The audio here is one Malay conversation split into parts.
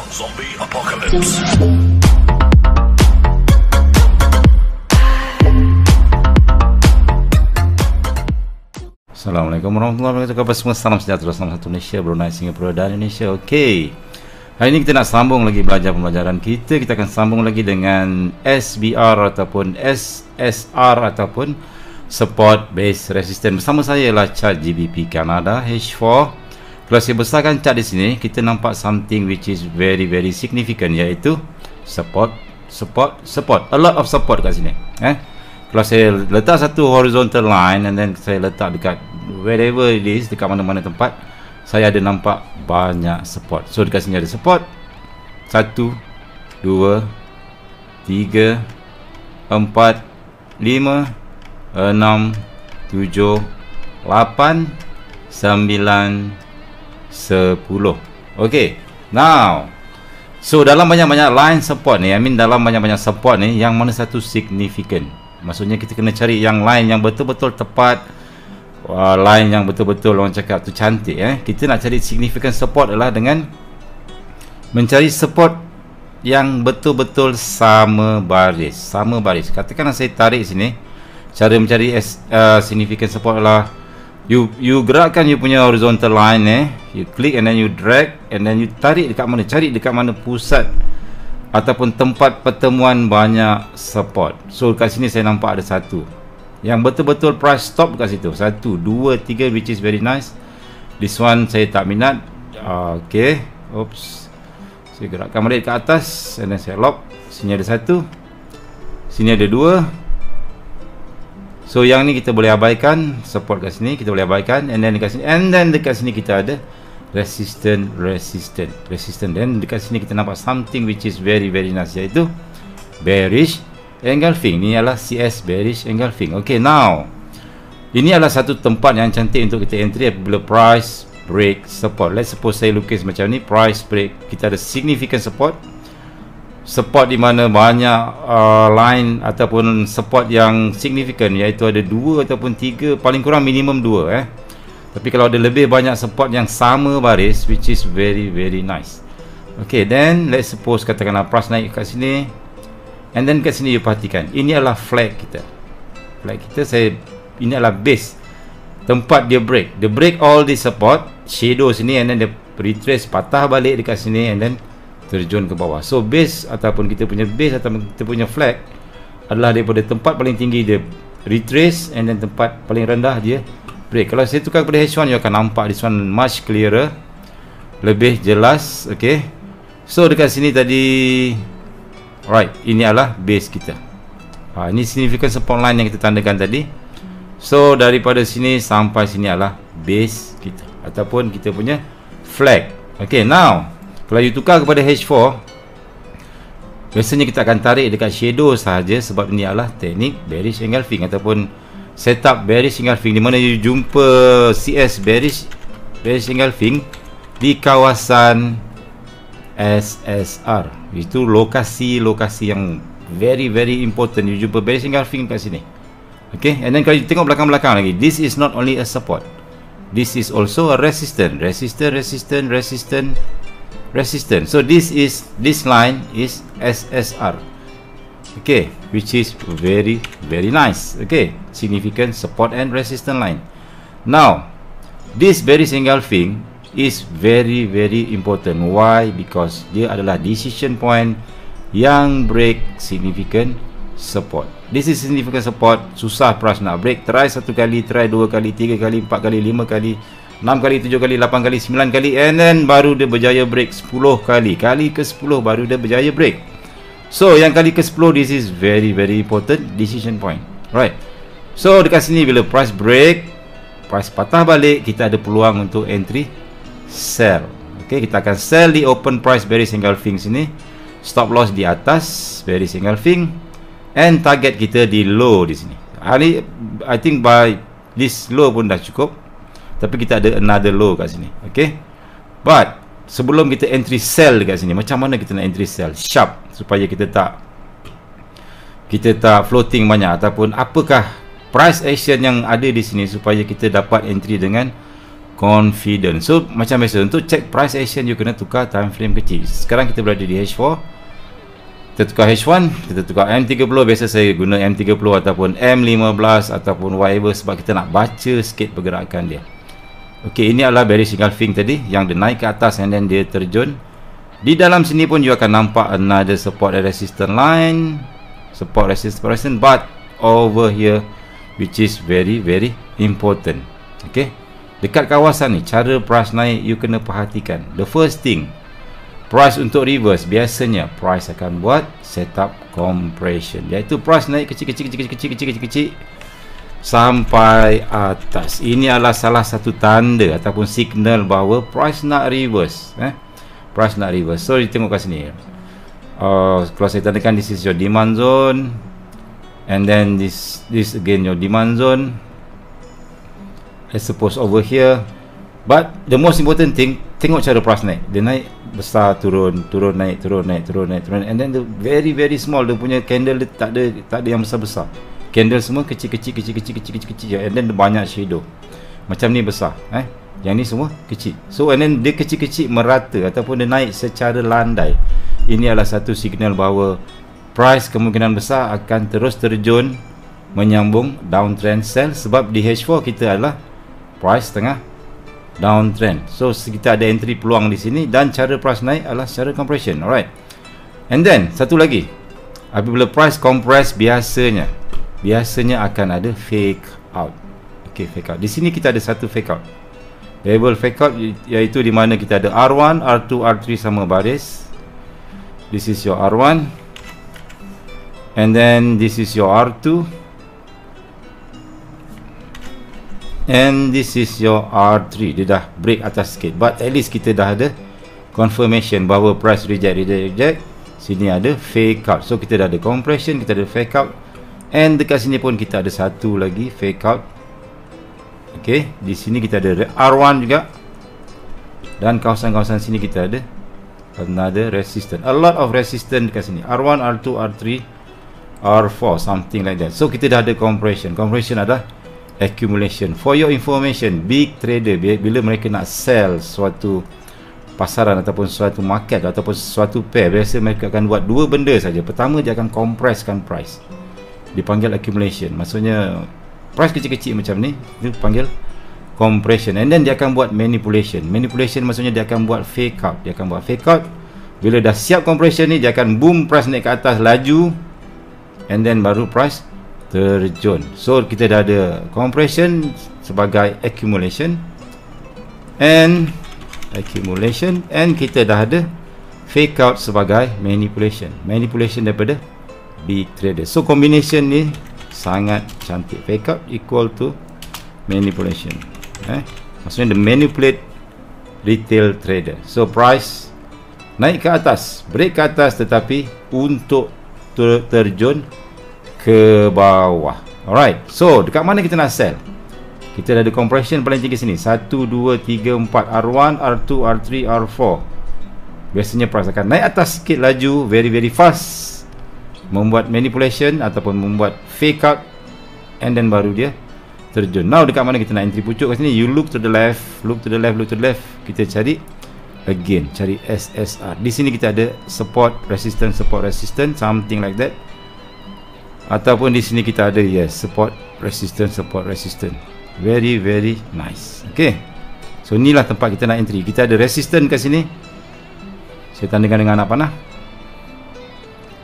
Zombie Apocalypse. Assalamualaikum warahmatullahi wabarakatuh. Semua salam sejahtera, salam satu Malaysia, Brunei, Singapura dan Indonesia. Okey. Hari ini kita nak sambung lagi belajar pembelajaran kita. Kita akan sambung lagi dengan SBR ataupun SSR ataupun Support Base Resistance. Bersama saya lah chart GBP Canada H4. Kalau saya besarkan chart di sini, kita nampak something which is very significant, iaitu support. A lot of support kat sini. Kalau saya letak satu horizontal line and then saya letak dekat wherever it is, dekat mana-mana tempat, saya ada nampak banyak support. So dekat sini ada support 1, 2, 3, 4, 5, 6, 7, 8, 9, 10. Okay. Now, so dalam banyak-banyak line support ni, dalam banyak-banyak support ni, yang mana satu significant. Maksudnya kita kena cari yang line yang betul-betul tepat, line yang betul-betul orang cakap tu cantik. Kita nak cari significant support adalah dengan mencari support yang betul-betul sama baris. Katakanlah saya tarik sini, cara mencari significant support adalah you gerakkan you punya horizontal line, you click and then you drag and then you tarik dekat mana, cari dekat mana pusat ataupun tempat pertemuan banyak support. So kat sini saya nampak ada satu yang betul-betul price stop kat situ. 1, 2, 3, which is very nice. This one saya tak minat. Okay, oops, saya gerakkan balik ke atas and then saya lock. Sini ada satu, sini ada dua. So yang ni kita boleh abaikan, support kat sini kita boleh abaikan, and then dekat sini, and then dekat sini kita ada resistant. Dan dekat sini kita nampak something which is very nice, iaitu bearish engulfing. Ni adalah CS bearish engulfing. Okay, now ini adalah satu tempat yang cantik untuk kita entry apabila price break support. Let's suppose saya lukis macam ni, price break, kita ada significant support di mana banyak line ataupun support yang significant, iaitu ada 2 ataupun 3, paling kurang minimum 2. Tapi kalau ada lebih banyak support yang sama baris, which is very nice. Okay, then let's suppose katakanlah price naik kat sini, and then kat sini you perhatikan, ini adalah flag kita. Ini adalah base, tempat dia break. Dia break all the support, shadow sini, and then dia retrace, patah balik dekat sini, and then terjun ke bawah. So base ataupun kita punya base ataupun kita punya flag adalah daripada tempat paling tinggi dia retrace, and then tempat paling rendah dia break. Kalau saya tukar kepada H1, you akan nampak this one much clearer, lebih jelas. Okay, so dekat sini tadi, alright, ini adalah base kita. Ini significant support line yang kita tandakan tadi. So daripada sini sampai sini adalah base kita ataupun kita punya flag. Okay, now kalau you tukar kepada H4, biasanya kita akan tarik dekat shadow sahaja, sebab ini adalah teknik bearish engulfing ataupun setup bearish engulfing, di mana you jumpa CS bearish engulfing di kawasan SSR. Itu lokasi yang very important. You jumpa bearish engulfing kat sini. Okay, and then kalau you tengok belakang-belakang lagi, this is not only a support, this is also a resistance. So this line is SSR. Okay, which is very nice. Okay, significant support and resistance line. Now this bearish engulfing is very important. Why? Because dia adalah decision point yang break significant support. This is significant support. Susah price nak break. Try 1 kali, try 2 kali, 3 kali, 4 kali, 5 kali, 6 kali, 7 kali, 8 kali, 9 kali, and then baru dia berjaya break 10 kali. Kali ke 10 baru dia berjaya break. So yang kali ke 10, this is very important decision point. Right. So dekat sini bila price break, price patah balik, kita ada peluang untuk entry sell. Okay, kita akan sell di open price bearish engulfing sini. Stop loss di atas bearish engulfing, and target kita di low di sini. I think by this low pun dah cukup. Tapi kita ada another low kat sini. Okay, but sebelum kita entry sell dekat sini, macam mana kita nak entry sell sharp supaya kita tak floating banyak, ataupun apakah price action yang ada di sini supaya kita dapat entry dengan confident. So macam biasa, untuk check price action you kena tukar time frame kecil. Sekarang kita berada di H4, kita tukar H1, kita tukar M30. Biasa saya guna M30 ataupun M15 ataupun whatever, sebab kita nak baca sikit pergerakan dia. Okey, ini adalah bearish engulfing tadi, yang dia naik ke atas and then dia terjun. Di dalam sini pun you akan nampak another support and resistance line, support resistance, but over here, which is very important. Okey, dekat kawasan ni, cara price naik you kena perhatikan. The first thing, price untuk reverse, biasanya price akan buat setup compression, iaitu price naik kecil sampai atas. Ini adalah salah satu tanda ataupun signal bahawa price nak reverse. Price nak reverse. So tengok kat sini. Kalau saya tandakan, this is your demand zone, and then this again your demand zone. I suppose over here. But the most important thing, tengok cara price naik. Dia naik besar, turun, naik, turun, and then the very small. Dia punya candle dia tak ada yang besar-besar. Candle semua kecil, and then banyak shadow. Macam ni besar, yang ni semua kecil. So and then dia kecil merata ataupun dia naik secara landai. Ini adalah satu signal bahawa price kemungkinan besar akan terus terjun menyambung downtrend sell, sebab di H4 kita adalah price tengah downtrend. So kita ada entry peluang di sini, dan cara price naik adalah secara compression. Alright. And then satu lagi, apabila price compress, biasanya akan ada fake out. Okey, fake out. Di sini kita ada satu fake out. Level fake out, iaitu di mana kita ada R1, R2, R3 sama baris. This is your R1, and then this is your R2, and this is your R3. Dia dah break atas sikit, but at least kita dah ada confirmation bahawa price reject. Sini ada fake out. So kita dah ada compression, kita ada fake out, and dekat sini pun kita ada satu lagi fake out. Okey, di sini kita ada R1 juga, dan kawasan-kawasan sini kita ada another resistance. A lot of resistance dekat sini. R1, R2, R3, R4, something like that. So kita dah ada compression. Compression adalah accumulation. For your information, big trader bila mereka nak sell suatu pasaran ataupun suatu market ataupun suatu pair, biasa mereka akan buat dua benda saja. Pertama, dia akan compresskan price, dipanggil accumulation. Maksudnya price kecil-kecil macam ni, itu panggil compression. And then dia akan buat manipulation. Manipulation maksudnya dia akan buat fake out. Dia akan buat fake out. Bila dah siap compression ni, dia akan boom price naik ke atas laju, and then baru price terjun. So kita dah ada compression sebagai accumulation, and kita dah ada fake out sebagai manipulation. Manipulation daripada big trader. So combination ni sangat cantik. Fake out equal to manipulation. Maksudnya the manipulate retail trader. So price naik ke atas, break ke atas, tetapi untuk terjun ke bawah. Alright. So dekat mana kita nak sell? Kita dah ada compression paling tinggi sini. 1, 2, 3, 4. R1, R2, R3, R4. Biasanya price akan naik atas sikit laju, very fast, membuat manipulation ataupun membuat fake out, and then baru dia terjun. Now dekat mana kita nak entry pucuk kat sini? You look to the left, look to the left. Kita cari again, cari SSR. Di sini kita ada support, resistance, something like that. Ataupun di sini kita ada support, resistance. Very nice. Okay, so inilah tempat kita nak entry. Kita ada resistance kat sini, saya tandakan dengan anak panah,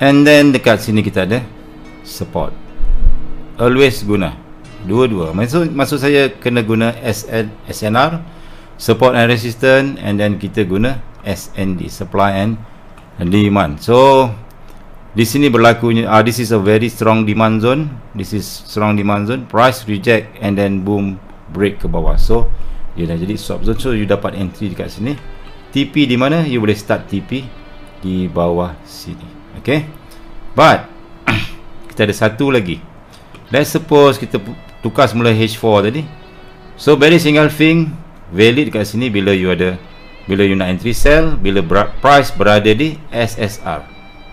and then dekat sini kita ada support. Always guna dua-dua. Maksud saya kena guna SNR, support and resistance, and then kita guna SND, supply and demand. So di sini berlakunya this is a very strong demand zone. Price reject and then boom, break ke bawah. So dia dah jadi swap zone. So you dapat entry dekat sini. TP di mana? You boleh start TP di bawah sini. Okay, but kita ada satu lagi. Let's suppose kita tukar semula H4 tadi. So bearish engulfing valid dekat sini bila you nak entry sell, bila price berada di SSR,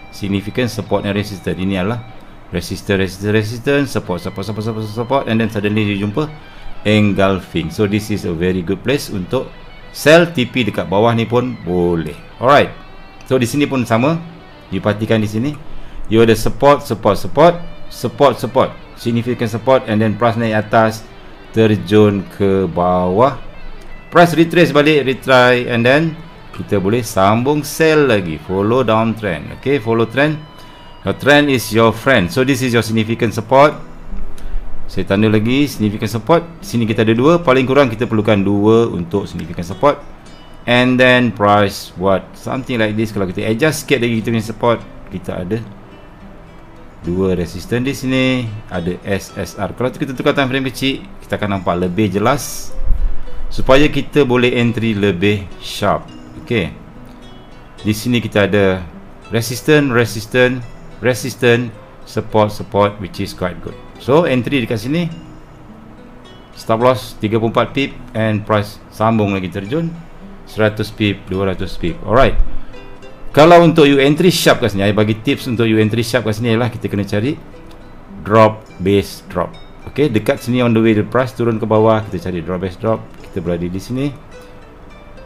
significant support and resistance. Ini adalah resistance, support, and then suddenly you jumpa engulfing. So this is a very good place untuk sell TP dekat bawah ni pun boleh. Alright. So di sini pun sama. You perhatikan di sini. You ada support, significant support, and then price naik atas, terjun ke bawah, price retrace balik, retry, and then kita boleh sambung sell lagi, follow downtrend. Okay, follow trend. Your trend is your friend. So this is your significant support. Saya tanda lagi significant support. Sini kita ada dua, paling kurang kita perlukan dua untuk significant support. And then price what something like this. Kalau kita adjust sikit lagi kita punya support, kita ada dua resistance di sini, ada SSR. Kalau kita tukar time frame kecil, kita akan nampak lebih jelas supaya kita boleh entry lebih sharp. Okey. Di sini kita ada resistance, support, which is quite good. So entry dekat sini, stop loss 34 pip, and price sambung lagi terjun 100 pip, 200 pip. Alright. Kalau untuk you entry sharp kat sini, saya bagi tips untuk you entry sharp kat sini ialah kita kena cari drop base drop. Okey, dekat sini on the way the price turun ke bawah, kita cari drop base drop. Kita berada di sini,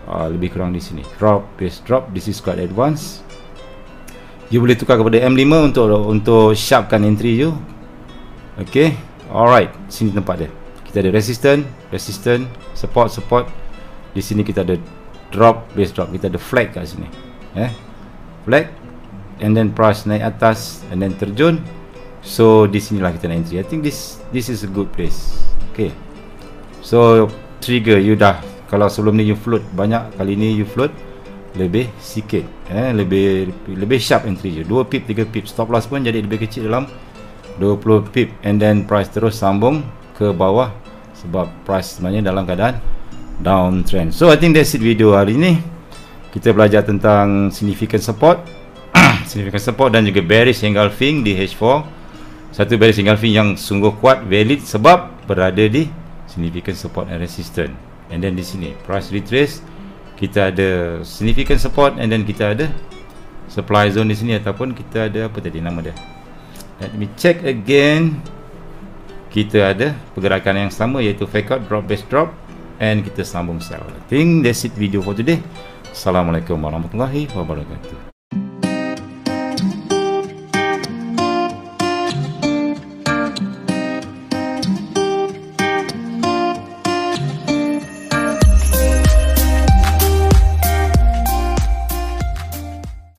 lebih kurang di sini, drop base drop. This is quite advanced. You boleh tukar kepada M5 untuk sharpkan entry you. Okey, alright. Sini tempat dia. Kita ada resistance, support. Di sini kita ada drop base drop. Kita ada flag kat sini. Flag, and then price naik atas, and then terjun. So di sinilah kita nak entry. I think this is a good place. Okay. So trigger you dah, kalau sebelum ni you float banyak, kali ni you float lebih sikit. Lebih sharp entry you. 2 pip, 3 pip. Stop loss pun jadi lebih kecil dalam 20 pip, and then price terus sambung ke bawah sebab price sebenarnya dalam keadaan downtrend. So I think that's it video hari ni. Kita belajar tentang significant support dan juga bearish engulfing di H4. Satu bearish engulfing yang sungguh kuat, valid, sebab berada di significant support and resistance. And then di sini price retrace, kita ada significant support, and then kita ada supply zone di sini, ataupun kita ada apa tadi nama dia, let me check again. Kita ada pergerakan yang sama, iaitu fake out, drop base drop, and kita sambung sell. I think that's it video for today. Assalamualaikum warahmatullahi wabarakatuh.